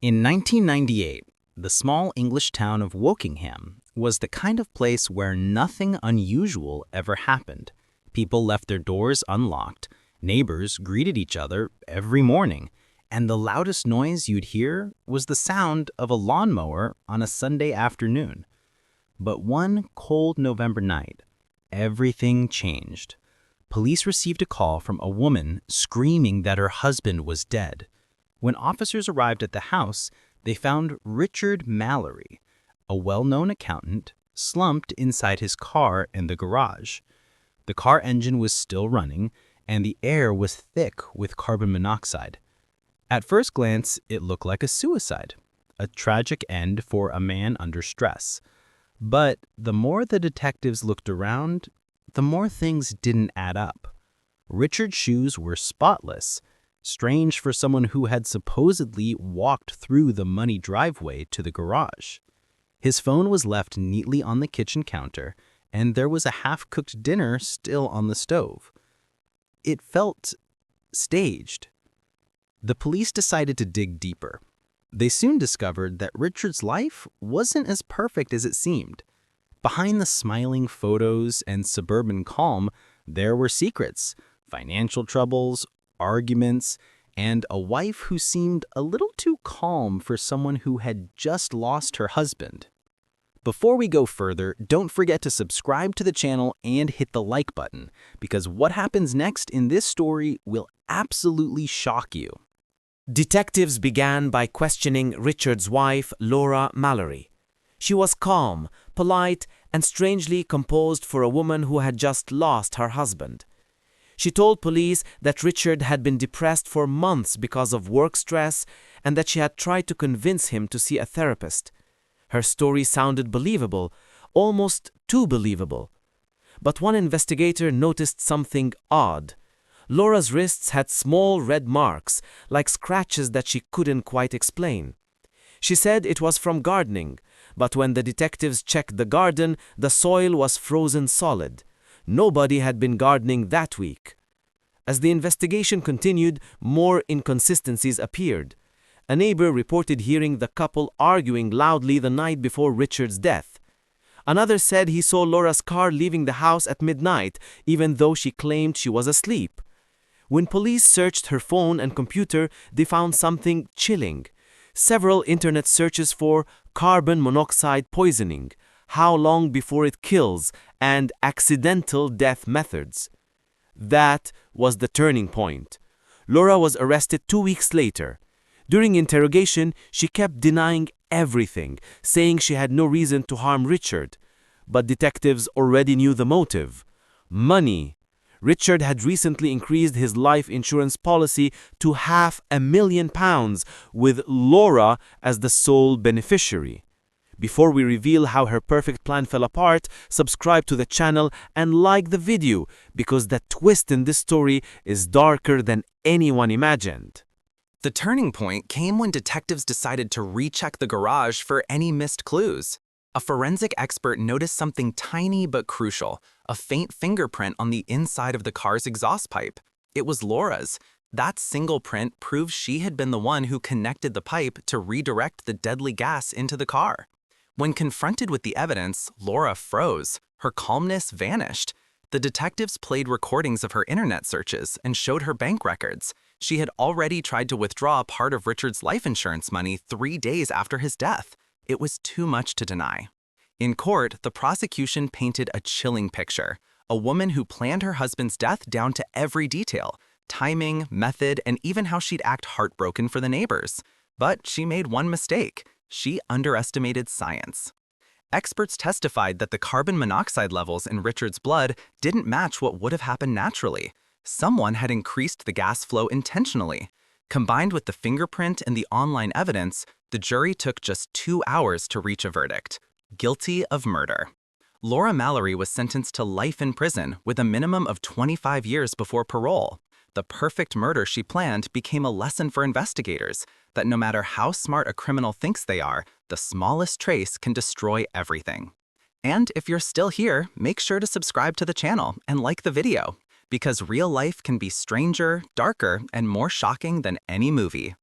In 1998, the small English town of Wokingham was the kind of place where nothing unusual ever happened. People left their doors unlocked, neighbors greeted each other every morning, and the loudest noise you'd hear was the sound of a lawnmower on a Sunday afternoon. But one cold November night, everything changed. Police received a call from a woman screaming that her husband was dead. When officers arrived at the house, they found Richard Mallory, a well-known accountant, slumped inside his car in the garage. The car engine was still running, and the air was thick with carbon monoxide. At first glance, it looked like a suicide, a tragic end for a man under stress. But the more the detectives looked around, the more things didn't add up. Richard's shoes were spotless, strange for someone who had supposedly walked through the muddy driveway to the garage. His phone was left neatly on the kitchen counter, and there was a half-cooked dinner still on the stove. It felt staged. The police decided to dig deeper. They soon discovered that Richard's life wasn't as perfect as it seemed. Behind the smiling photos and suburban calm, there were secrets, financial troubles, arguments, and a wife who seemed a little too calm for someone who had just lost her husband. Before we go further, don't forget to subscribe to the channel and hit the like button, because what happens next in this story will absolutely shock you. Detectives began by questioning Richard's wife, Laura Mallory. She was calm, polite, and strangely composed for a woman who had just lost her husband. She told police that Richard had been depressed for months because of work stress and that she had tried to convince him to see a therapist. Her story sounded believable, almost too believable. But one investigator noticed something odd. Laura's wrists had small red marks, like scratches that she couldn't quite explain. She said it was from gardening, but when the detectives checked the garden, the soil was frozen solid. Nobody had been gardening that week. As the investigation continued, more inconsistencies appeared. A neighbor reported hearing the couple arguing loudly the night before Richard's death. Another said he saw Laura's car leaving the house at midnight, even though she claimed she was asleep. When police searched her phone and computer, they found something chilling. Several internet searches for carbon monoxide poisoning, how long before it kills, and accidental death methods. That was the turning point. Laura was arrested 2 weeks later. During interrogation, she kept denying everything, saying she had no reason to harm Richard. But detectives already knew the motive: money. Richard had recently increased his life insurance policy to £500,000, with Laura as the sole beneficiary. Before we reveal how her perfect plan fell apart, subscribe to the channel and like the video, because the twist in this story is darker than anyone imagined. The turning point came when detectives decided to recheck the garage for any missed clues. A forensic expert noticed something tiny but crucial: a faint fingerprint on the inside of the car's exhaust pipe. It was Laura's. That single print proved she had been the one who connected the pipe to redirect the deadly gas into the car. When confronted with the evidence, Laura froze. Her calmness vanished. The detectives played recordings of her internet searches and showed her bank records. She had already tried to withdraw part of Richard's life insurance money 3 days after his death. It was too much to deny. In court, the prosecution painted a chilling picture: a woman who planned her husband's death down to every detail, timing, method, and even how she'd act heartbroken for the neighbors. But she made one mistake: she underestimated science. Experts testified that the carbon monoxide levels in Richard's blood didn't match what would have happened naturally. Someone had increased the gas flow intentionally. Combined with the fingerprint and the online evidence, the jury took just 2 hours to reach a verdict: guilty of murder. Laura Mallory was sentenced to life in prison with a minimum of 25 years before parole. The perfect murder she planned became a lesson for investigators that no matter how smart a criminal thinks they are, the smallest trace can destroy everything. And if you're still here, make sure to subscribe to the channel and like the video, because real life can be stranger, darker, and more shocking than any movie.